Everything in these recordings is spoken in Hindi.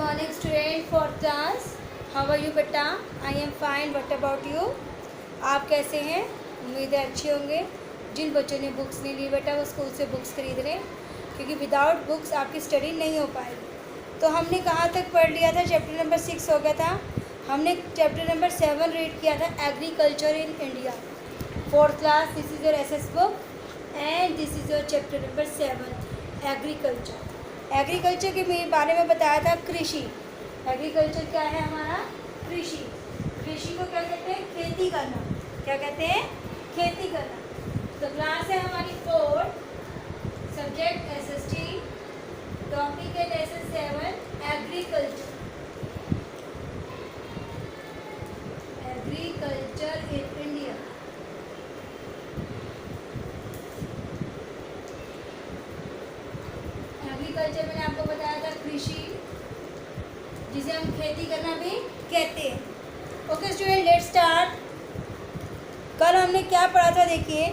morning student for class. How are you बेटा? I am fine. What about you? आप कैसे हैं? उम्मीद है अच्छे होंगे. जिन बच्चों ने बुक्स नहीं ली बेटा वो स्कूल से बुक्स खरीद लें, क्योंकि विदाउट बुक्स आपकी स्टडी नहीं हो पाएगी. तो हमने कहाँ तक पढ़ लिया था? चैप्टर नंबर 6 हो गया था. हमने चैप्टर नंबर 7 रीड किया था, agriculture in India. 4th class. This is your SS book and this is your chapter number 7, agriculture. Agriculture के बारे में बताया था कृषि. एग्रीकल्चर क्या है हमारा? कृषि. कृषि को क्या कहते हैं? खेती करना. क्या कहते हैं? खेती करना. तो क्लास है हमारी 4, सब्जेक्ट एसएसटी, टॉपिक है lesson 7, agriculture. Agriculture in India. Agriculture मैंने आपको बताया था कृषि, जिसे हम खेती करना भी कहते हैं. Okay student, let's start. कल हमने क्या पढ़ा था? देखिए,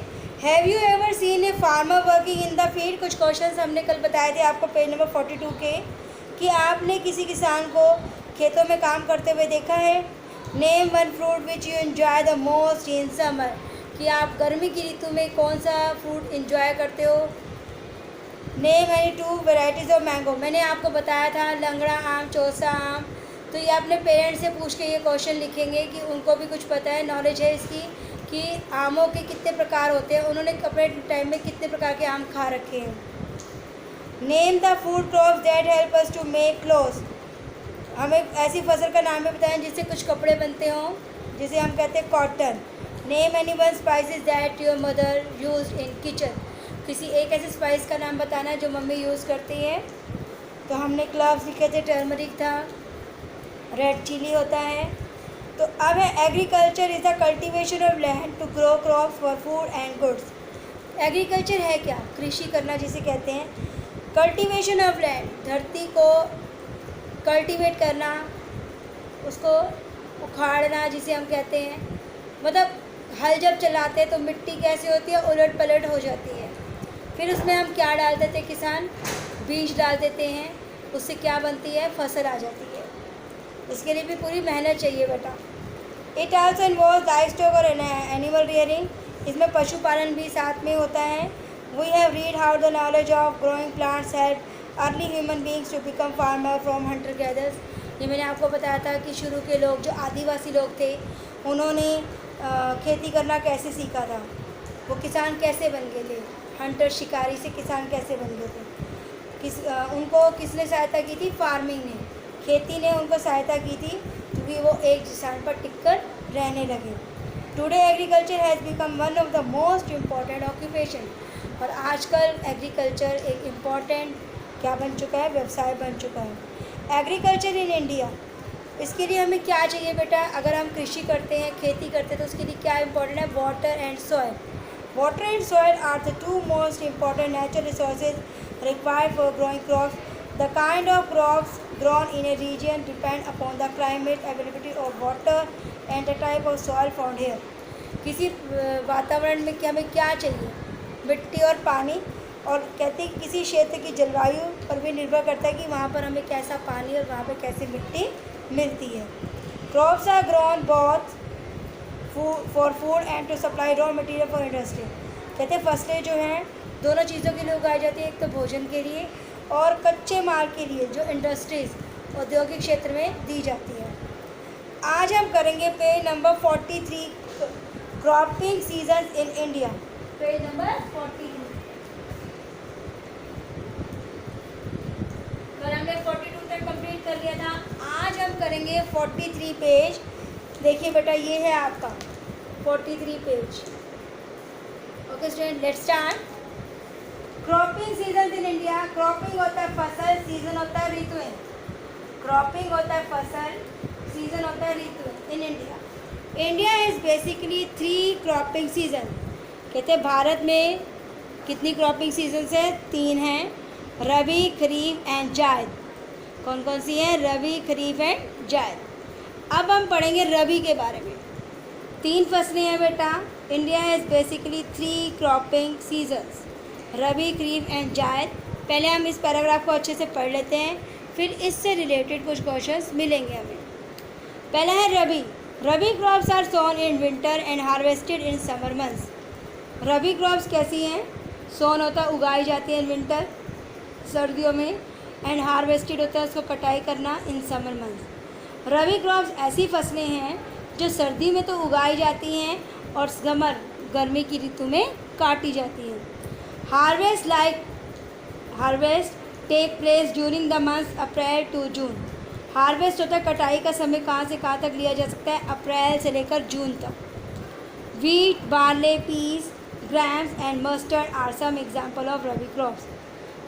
have you ever seen a farmer working in the field. कुछ क्वेश्चंस हमने कल बताए थे आपको पेज नंबर 42 के, कि आपने किसी किसान को खेतों में काम करते हुए देखा है. Name one fruit which you enjoy the most in summer. कि आप गर्मी की ऋतु में कौन सा फ्रूट एंजॉय करते हो. Name any 2 varieties of mango. मैंने आपको बताया था लंगड़ा आम, चौसा आम. तो ये अपने पेरेंट्स से पूछ के ये क्वेश्चन लिखेंगे कि उनको भी कुछ पता है, नॉलेज है इसकी, कि आमों के कितने प्रकार होते हैं, उन्होंने अपने टाइम में कितने प्रकार के आम खा रखे हैं. Name the food crops that help us to make clothes. हमें ऐसी फसल का नाम भी बताएं जिससे कुछ कपड़े बनते हों, जिसे हम कहते हैं cotton. Name any one spices that your mother use in kitchen. किसी एक ऐसे स्पाइस का नाम बताना जो मम्मी यूज़ करती है. तो हमने क्लव्स लिखे थे, टर्मरिक था, रेड चिली होता है. तो अब है agriculture is the cultivation of land to grow crops for food and goods. Agriculture है क्या? कृषि करना जिसे कहते हैं. कल्टीवेशन ऑफ लैंड, धरती को कल्टीवेट करना, उसको उखाड़ना जिसे हम कहते हैं. मतलब हल जब चलाते हैं तो मिट्टी कैसी होती है? उलट पलट हो जाती है. फिर उसमें हम क्या डाल देते हैं? किसान बीज डाल देते हैं. उससे क्या बनती है? फसल आ जाती है. इसके लिए भी पूरी मेहनत चाहिए बेटा. इट आल्सो इन्वॉल्व्स लाइवस्टॉक और एनिमल रियरिंग. इसमें पशुपालन भी साथ में होता है. We have read how the knowledge of growing plants help early human beings to become farmer from hunter gatherers. ये मैंने आपको बताया था कि शुरू के लोग, जो आदिवासी लोग थे, उन्होंने खेती करना कैसे सीखा था. वो किसान कैसे बन गए थे? हंटर, शिकारी से किसान कैसे बन गए थे? उनको किसने सहायता की थी? फार्मिंग ने, खेती ने उनको सहायता की थी, क्योंकि वो एक स्थान पर टिककर रहने लगे. Today agriculture has become one of the most important occupation. और आजकल एग्रीकल्चर एक इम्पॉर्टेंट क्या बन चुका है? व्यवसाय बन चुका है. एग्रीकल्चर इन इंडिया, इसके लिए हमें क्या चाहिए बेटा? अगर हम कृषि करते हैं, खेती करते हैं, तो उसके लिए क्या इंपॉर्टेंट है? Water and soil. Water and soil are the 2 most important natural resources required for growing crops. The kind of crops grown in a region depend upon the climate, availability of water and the type of soil found here. किसी वातावरण में हमें क्या चाहिए? मिट्टी और पानी. और कहते हैं किसी क्षेत्र की जलवायु पर भी निर्भर करता है कि वहाँ पर हमें कैसा पानी और वहाँ पर कैसी मिट्टी मिलती है. Crops are grown both for food and to supply raw material for industry. कहते हैं फसलें जो हैं दोनों चीज़ों के लिए उगाई जाती है. एक तो भोजन के लिए और कच्चे माल के लिए, जो इंडस्ट्रीज़ औद्योगिक क्षेत्र में दी जाती है. आज हम करेंगे page number 43, cropping season in India. Page number 43. कल हमने 42 तक कंप्लीट कर लिया था. आज हम करेंगे 43 पेज. देखिए बेटा, ये है आपका 43 page. Okay student, let's start. Cropping season in India. Cropping होता है फसल, सीजन होता है ऋतुएं. क्रॉपिंग होता है फसल, सीजन होता है ऋतु. In India, India is basically 3 cropping season. कहते हैं भारत में कितनी क्रॉपिंग सीजन्स है? 3 हैं, रबी, खरीफ एंड जायद. कौन कौन सी हैं? रबी, खरीफ एंड जायद. अब हम पढ़ेंगे रबी के बारे में. 3 फसलें हैं बेटा. India has basically 3 cropping seasons, rabi, kharif and जायद. पहले हम इस पैराग्राफ को अच्छे से पढ़ लेते हैं. फिर इससे रिलेटेड कुछ क्वेश्चंस मिलेंगे हमें। पहला है rabi. Rabi crops are sown in winter and harvested in summer months. Rabi crops कैसी हैं? सोन होता है उगाई जाती है इन विंटर सर्दियों में, एंड हार्वेस्टेड होता है उसको कटाई करना in summer months. Rabi crops ऐसी फसलें हैं जो सर्दी में तो उगाई जाती हैं और समर गर्मी की ऋतु में काटी जाती हैं। Harvest take place during the months April to June. Harvest होता है कटाई का समय कहाँ से कहाँ तक लिया जा सकता है? अप्रैल से लेकर जून तक। Wheat, barley, peas, grams and mustard are some example of rabi crops.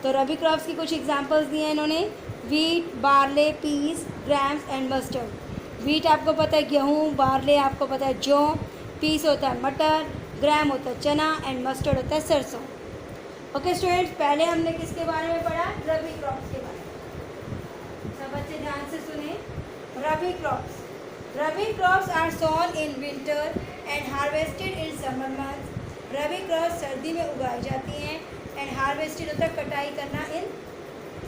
तो रबी क्रॉप्स की कुछ एग्जाम्पल्स दिए हैं इन्होंने। Wheat, barley, peas, grams and mustard. Wheat आपको पता है गेहूँ, बार्ले आपको पता है जौ, पीस होता है मटर, ग्राम होता है चना एंड मस्टर्ड होता है सरसों। ओके स्टूडेंट्स, पहले हमने किसके बारे में पढ़ा? रबी क्रॉप्स के बारे में। सब बच्चे ध्यान से सुने। Rabi crops. Rabi crops are sown in winter and harvested in summer months. Rabi crops सर्दी में उगाई जाती हैं एंड हार्वेस्टेड होता है कटाई करना इन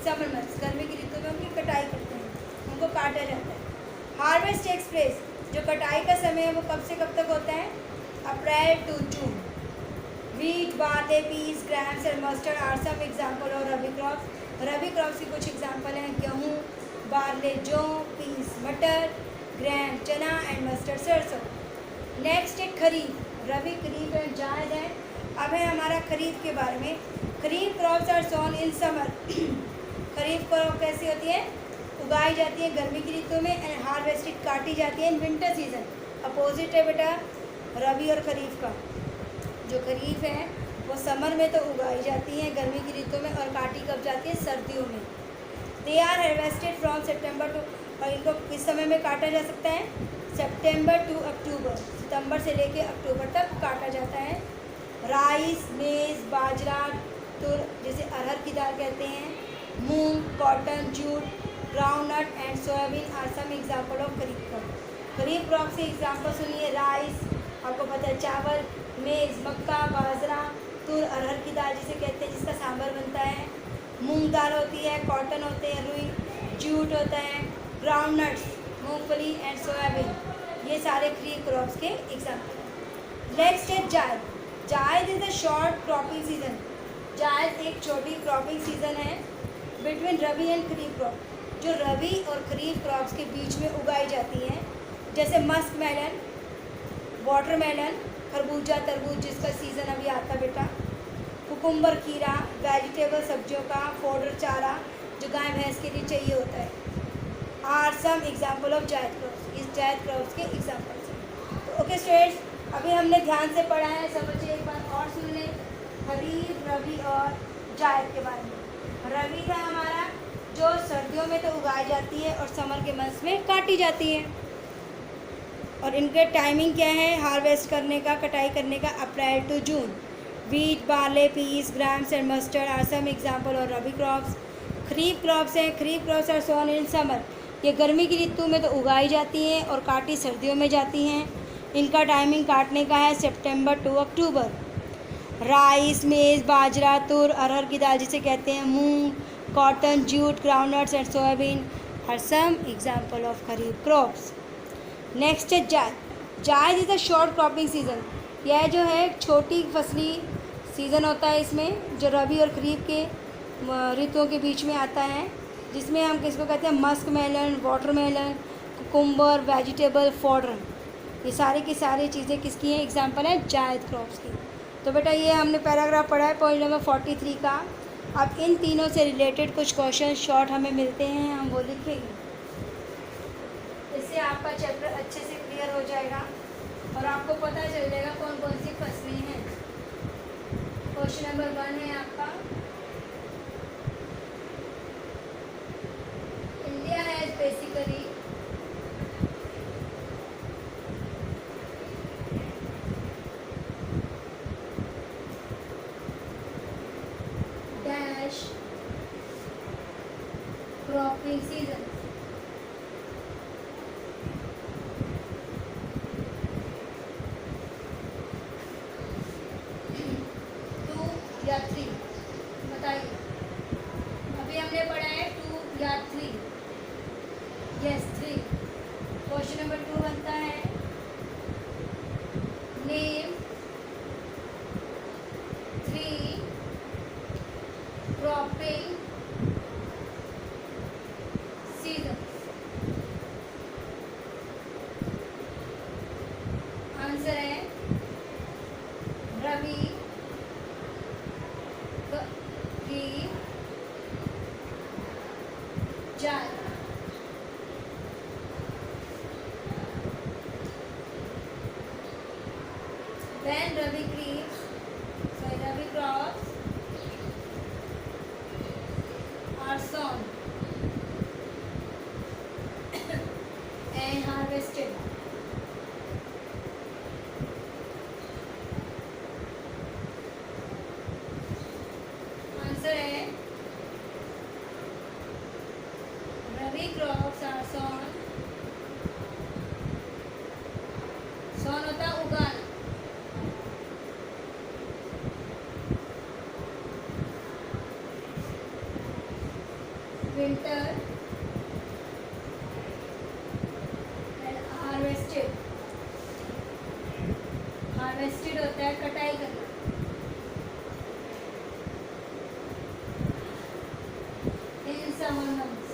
समर मंथ्स। गर्मी की ऋतु में उनकी कटाई करते हैं, उनको काटा जाता है। हार्वेस्ट टेक्स प्लेस, जो कटाई का समय है वो कब से कब तक होता है? April to June. Wheat, barley, peas, grams and mustard are some example of rabi crops. Rabi crops की कुछ एग्जाम्पल हैं गेहूँ, बार्ले जौ, पीस मटर, ग्राम चना एंड मस्टर्ड सरसों। नेक्स्ट है खरीफ। रबी, खरीफ एंड जायद है। अब है हमारा खरीफ के बारे में। Kharif crops are sown in summer. Kharif crop कैसी होती है? उगाई जाती है गर्मी की ऋतु में एंड हार्वेस्टेड काटी जाती है इन विंटर सीजन। अपोजिट है बेटा रबी और खरीफ का। जो खरीफ है वो समर में तो उगाई जाती है गर्मी की ऋतु में और काटी कब जाती है? सर्दियों में। They are harvested from September to, और इनको किस समय में काटा जा सकता है? सितंबर टू अक्टूबर। सितंबर से लेके अक्टूबर तक काटा जाता है। राइस, मेज़, बाजरा, तुर जैसे अरहर की दाल कहते हैं, moong, cotton, jute, groundnut and soyabean are some example of kharif crop. Kharif crop से एग्जाम्पल सुनिए। राइस आपको पता है चावल, मेज़ मक्का, बाजरा, तुर अरहर की दाल जिसे कहते हैं जिसका सांभर बनता है, मूंग दाल होती है, कॉटन होते हैं, रुई, जूट होता है, ग्राउंडनट्स मूंगफली एंड सोयाबीन। ये सारे खरीफ क्रॉप्स के एग्जाम्पल हैं। नेक्स्ट है zaid. Zaid is a short cropping season. जायद एक छोटी क्रॉपिंग सीजन है between rabi and kharif crop, जो रबी और खरीफ क्रॉप्स के बीच में उगाई जाती हैं। जैसे मस्क मेलन, वाटरमेलन, खरबूजा, तरबूज जिसका सीज़न अभी आता बेटा, कुकुम्बर, खीरा, वेजिटेबल सब्जियों का, फोडर चारा जो गाय भैंस के लिए चाहिए होता है, are some example of zaid crops. इस जायद क्रॉप्स के एग्जाम्पल्स हैं। तो ओके स्टूडेंट्स, अभी हमने ध्यान से पढ़ा है। सब बच्चे एक बार और सुन लें खरीफ, रबी और जायद के बारे में। रबी था हमारा जो सर्दियों में तो उगाई जाती है और समर के मंथ्स में काटी जाती है, और इनके टाइमिंग क्या है हार्वेस्ट करने का, कटाई करने का? April to June. Wheat, barley, peas, grams and mustard are some example और रबी क्रॉप्स। खरीफ क्रॉप्स हैं। Kharif crops are sown in summer. ये गर्मी की ऋतु में तो उगाई जाती हैं और काटी सर्दियों में जाती हैं। इनका टाइमिंग काटने का है सितंबर टू अक्टूबर। राइस, मेज़, बाजरा, तुर अरहर की दाल जिसे कहते हैं, moong, cotton, jute, groundnuts and soyabean are some example of kharif crops. Next है zaid. Zaid is a short cropping season. यह जो है छोटी फसली सीज़न होता है इसमें, जो रबी और खरीफ के ऋतुओं के बीच में आता है, जिसमें हम किसको कहते हैं? Musk melon, watermelon, cucumber, vegetable, fodder. ये सारी की सारी चीज़ें किसकी हैं? एग्जाम्पल है जायद क्रॉप्स की। तो बेटा ये हमने पैराग्राफ पढ़ा है पॉइंट नंबर 43 का। अब इन तीनों से रिलेटेड कुछ क्वेश्चन शॉर्ट हमें मिलते हैं, हम वो लिखेंगे। इससे आपका चैप्टर अच्छे से क्लियर हो जाएगा और आपको पता चल जाएगा कौन कौन सी फसलें हैं। क्वेश्चन नंबर 1 है आपका, India has basically dash cropping season. या 3 बताइए। अभी हमने पढ़ा है 2 या 3। यस 3। क्वेश्चन नंबर 2 बनता है नेम 3 क्रॉपिंग सीजन। आंसर है रबी की जाए। When Rabi crops are sown and harvested, answer है रबी क्रॉप्स आर sown होता है उगाना। विंटर एंड हार्वेस्टेड होता है कटाई करना। In summer months.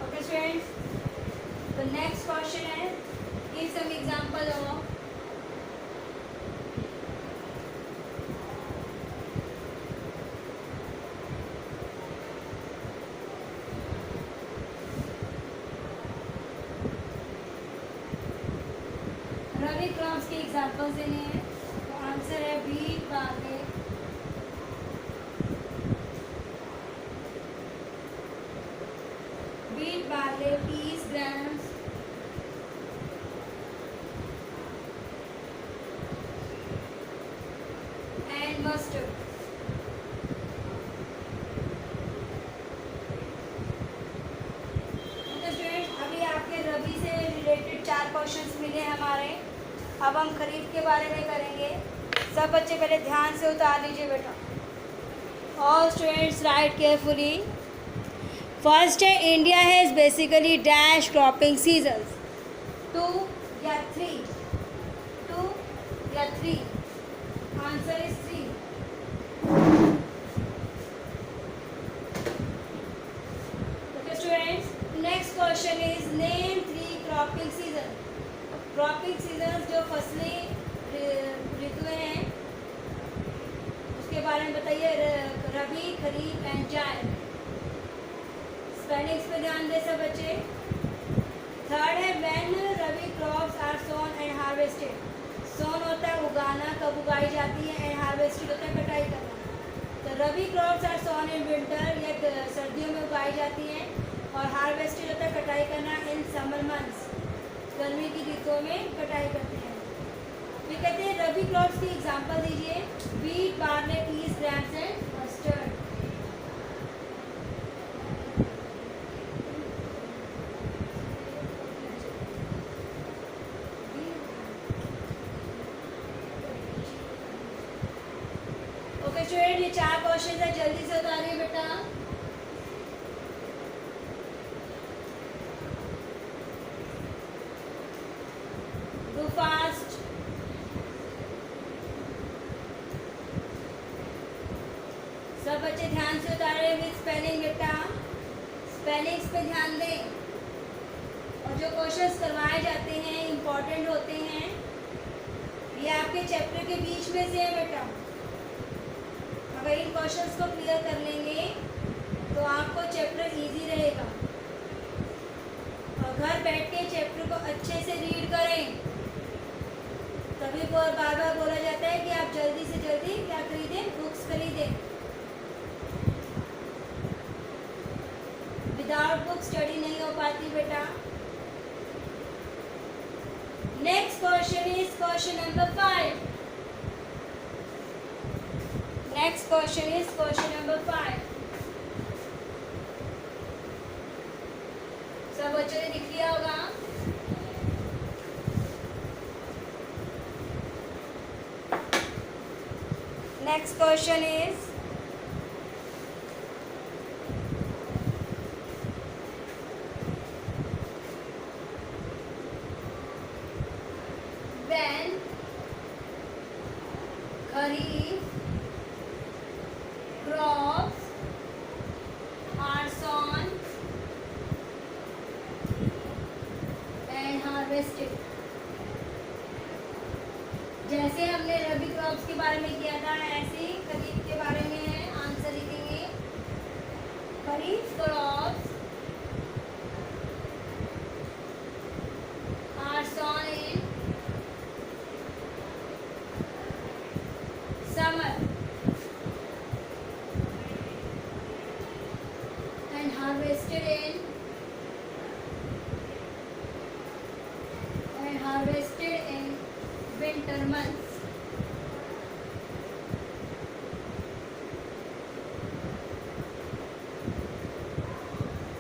Okay students, तो नेक्स्ट क्वेश्चन है give some example of rabi crops के एग्जांपल्स देने हैं। तो आंसर है wheat, barley, peas, grams, and mustard. तो स्टूडेंट्स, अभी आपके रबी से रिलेटेड 4 क्वेश्चंस मिले हमारे। अब हम खरीफ के बारे में करेंगे। सब बच्चे पहले ध्यान से उतार लीजिए बेटा। All students write carefully. First है India has basically dash cropping seasons 2 या 3। 2 या 3। Answer is 3। Okay students, next question is name 3 cropping season. Cropping season जो फसली ऋतुएं हैं उसके बारे में बताइए। रबी, खरीफ एंड जायद। स्पेलिंग्स पे ध्यान दे सब बच्चे। थर्ड है when rabi crops are sown and harvested. Sown होता है उगाना, कब उगाई जाती है, एंड हार्वेस्टेड होता है कटाई करना। तो rabi crops are sown in winter, या सर्दियों में उगाई जाती हैं, और हार्वेस्टेड होता है कटाई करना इन समर मंथ्स, गर्मी की ऋतुओं में कटाई करते हैं। फिर कहते हैं रबी क्रॉप्स की एग्जांपल दीजिए। Wheat, barley, peas, grams and mustard. Okay student, ये 4 क्वेश्चन है, जल्दी से उतारिए बेटा। Do fast. सब बच्चे ध्यान से उतारे विद स्पेलिंग बेटा। स्पेलिंग्स पे ध्यान दें, और जो क्वेश्चंस करवाए जाते हैं इम्पोर्टेंट होते हैं। ये आपके चैप्टर के बीच में से है बेटा। अगर इन क्वेश्चंस को क्लियर कर लेंगे तो आपको चैप्टर इजी रहेगा। और घर बैठ के चैप्टर को अच्छे से रीड करें। तभी बार बार बोला जाता है कि आप जल्दी से जल्दी क्या खरीदें, बुक्स खरीदें। विदाउट बुक स्टडी नहीं हो पाती बेटा। Next question is question number 5। Next question is question number 5। सब बच्चों ने लिख लिया होगा। Next question is when kharif crops are sown and harvested। जैसे हमने रबी क्रॉप्स के बारे में किया था ऐसे ही खरीफ के बारे में है। आंसर लिखेंगे kharif crops are sown in summer and harvested in winter months।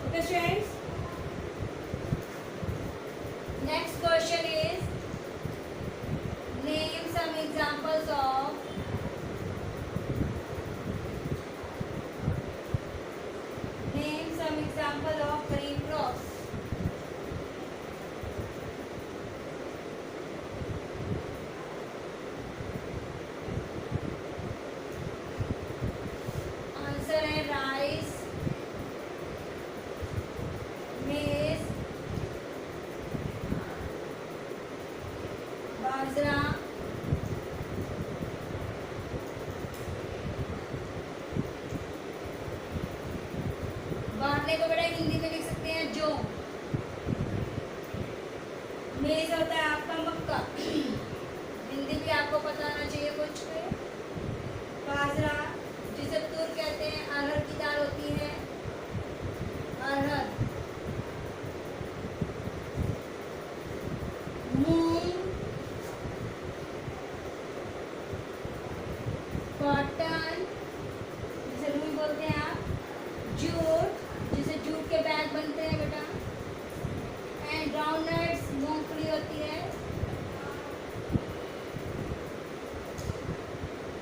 Okay students, next question is name some examples of kharif crops। Answer है राइस, मेज, बाजरा, बाटले को बेटा हिंदी में लिख सकते हैं जौ। मेज होता है आपका मक्का, हिंदी भी आपको पता होना चाहिए कुछ पे। बाजरा जिसे तुर कहते हैं, अरहर की दाल होती है, अरहर। मूंग, कॉटन जिसे रूई बोलते हैं आप, जूट जिसे जूट के बैग बनते हैं बेटा, एंड ग्राउंडनट्स मूंगफली होती है,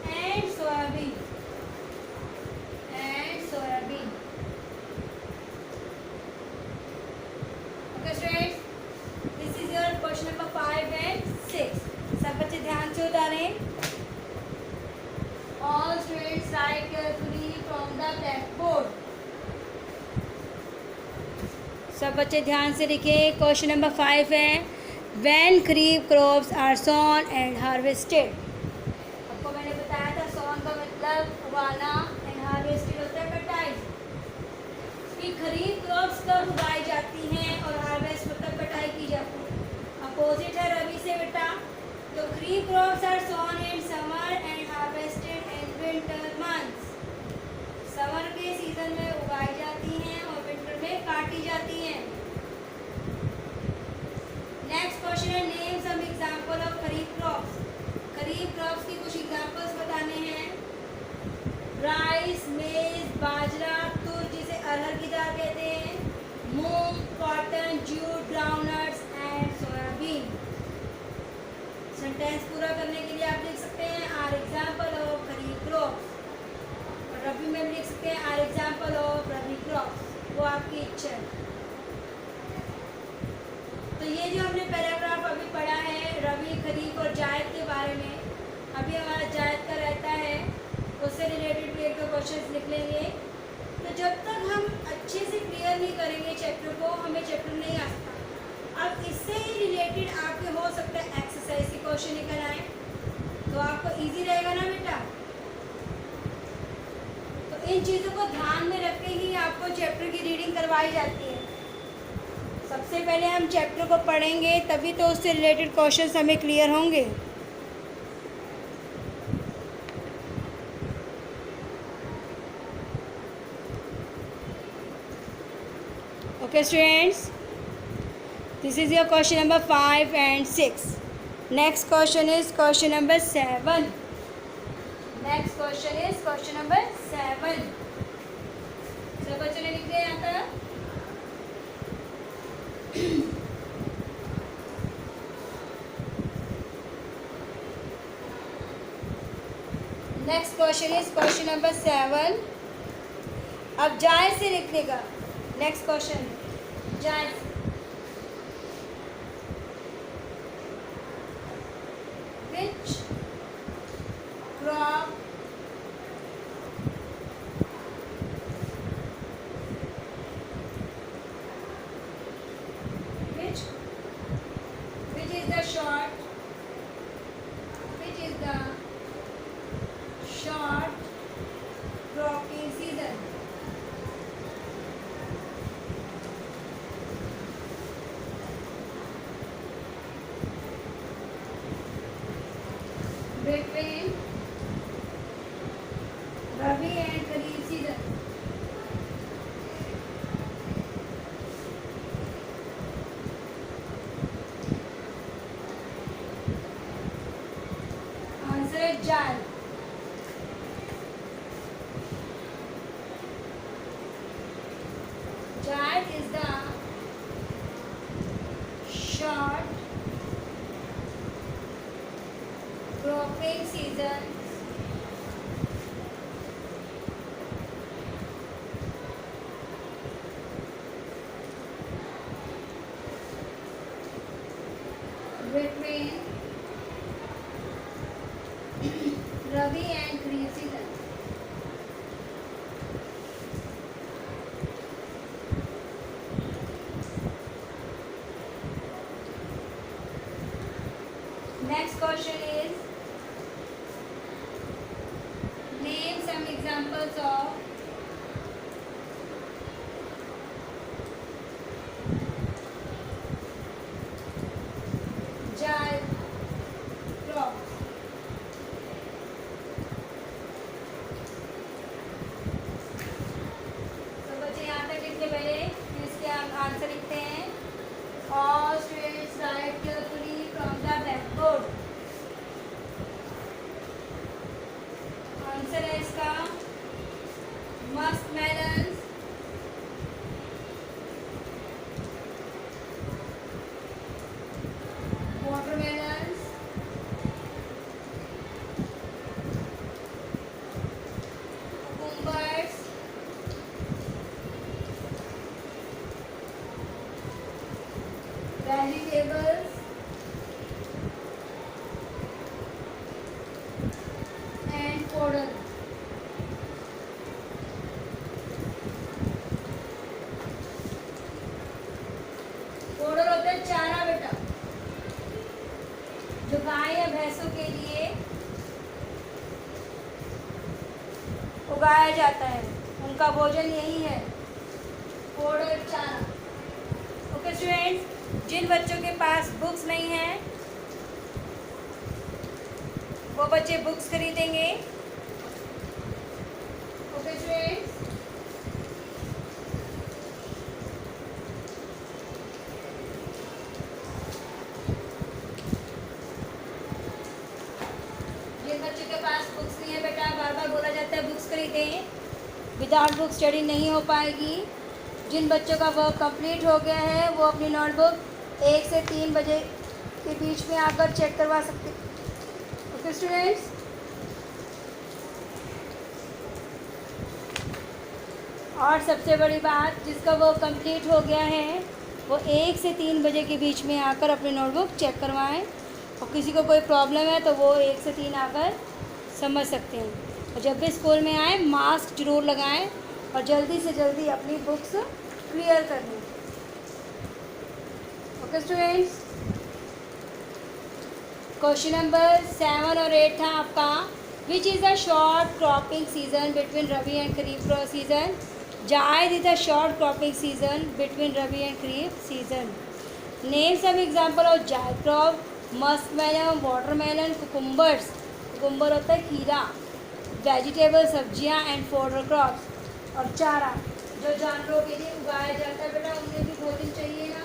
and soybean. Okay students, this is your question number 5 and 6। सब बच्चे ध्यान से उतारें। All students write carefully from the blackboard। सब बच्चे ध्यान से लिखें। क्वेश्चन नंबर 5 है when kharif crops are sown and harvested। आपको मैंने बताया था sown का मतलब उगाना एंड harvested होता है कटाई। कि खरीफ क्रॉप्स कब उगाई जाती हैं और हार्वेस्ट मतलब कटाई की जाती है। अपोजिट है रबी से बेटा। तो kharif crops are sown in summer and harvested in winter months। Summer के सीजन में उगाई जाती हैं और विंटर में काटी जाती हैं। नेक्स्ट क्वेश्चन है name some example of kharif crops. Kharif crops की कुछ एग्जांपल्स बताने हैं। राइस, मेज, बाजरा, तुर जिसे अरहर की दाल कहते हैं, moong, cotton, jute, groundnuts and soyabean. Sentence पूरा करने के लिए आप लिख सकते हैं are example of kharif crops. और रबी में भी लिख सकते हैं are example of rabi crops. वो आपकी इच्छा है। तो ये जो हमने पैराग्राफ अभी पढ़ा है रबी, खरीफ और जायद के बारे में, अभी हमारा जायद का रहता है, उससे रिलेटेड भी 1-2 क्वेश्चन लिख लेंगे। तो जब तक हम अच्छे से क्लियर नहीं करेंगे चैप्टर को, हमें चैप्टर नहीं आ सकता। अब इससे ही रिलेटेड आपके हो सकता है एक्सरसाइज के क्वेश्चन निकल आए, तो आपको इजी रहेगा ना बेटा। तो इन चीज़ों को ध्यान में रख के ही आपको चैप्टर की रीडिंग करवाई जाती है। सबसे पहले हम चैप्टर को पढ़ेंगे तभी तो उससे रिलेटेड क्वेश्चंस हमें क्लियर होंगे। Okay students, this is your question number 5 and 6. Next question is question number 7। Next question is question number 7। सब बच्चों ने लिख दिया यहाँ तक। Next question is question number 7। अब जायज़ से लिखने का। नेक्स्ट क्वेश्चन जायज़। Which crop which is the short cropping season? Between Rabi and Kharif season. Answer is Jan. Jan is the short cropping season between Rabi and Kharif season. Next question is name some examples of जायद crops. तो बच्चे यहाँ तक लिखने पहले इसके आंसर लिखते हैं। All students write carefully from the blackboard. Answer है इसका Musk melons, watermelons, cucumbers, vegetables and fodder. Fodder होता है चारा बेटा, जो गाय या भैंसों के लिए उगाया जाता है, उनका भोजन यही है, फॉडर चारा। ओके स्टूडेंट्स, जिन बच्चों के पास बुक्स नहीं हैं वो बच्चे बुक्स खरीदेंगे। ओके स्टूडेंट्स, जिन बच्चों के पास बुक्स नहीं है बेटा, बार बार बोला जाता है बुक्स खरीदें, विदाउट बुक स्टडी नहीं हो पाएगी। जिन बच्चों का वर्क कंप्लीट हो गया है वो अपनी नोटबुक 1 से 3 बजे के बीच में आकर चेक करवा सकते हैं। ओके स्टूडेंट्स, और सबसे बड़ी बात, जिसका वर्क कंप्लीट हो गया है वो 1 से 3 बजे के बीच में आकर अपनी नोटबुक चेक करवाएं, और किसी को कोई प्रॉब्लम है तो वो 1 से 3 आकर समझ सकते हैं। और जब भी स्कूल में आए मास्क जरूर लगाएं और जल्दी से जल्दी अपनी बुक्स क्लियर कर लें। ओके स्टूडेंट्स, क्वेश्चन नंबर 7 और 8 था आपका, which is the short cropping season between rabi and kharif season? Zaid is the short cropping season between rabi and kharif season. Name some example of zaid crop, musk melon, watermelon, cucumbers, cucumber होता है खीरा, वेजिटेबल सब्जियां एंड फॉडर क्रॉप्स, और चारा जो जानवरों के लिए उगाया जाता है बेटा, उन्हें भी भोजन चाहिए ना,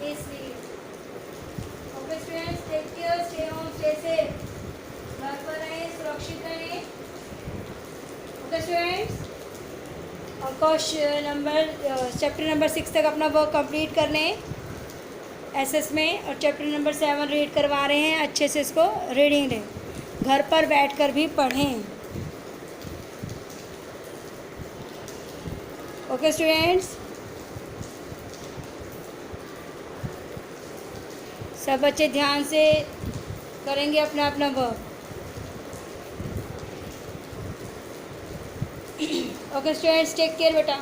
इसलिए। Okay students, take care, stay home, stay safe, घर पर रहें, सुरक्षित रहें। ओके स्टूडेंट्स, और क्वेश्चन नंबर चैप्टर नंबर 6 तक अपना वर्क कंप्लीट कर लें एसएस में, और चैप्टर नंबर 7 रीड करवा रहे हैं, अच्छे से इसको रीडिंग लें, घर पर बैठकर भी पढ़ें। ओके स्टूडेंट्स, सब बच्चे ध्यान से करेंगे अपना अपना work. Okay students, take care बेटा।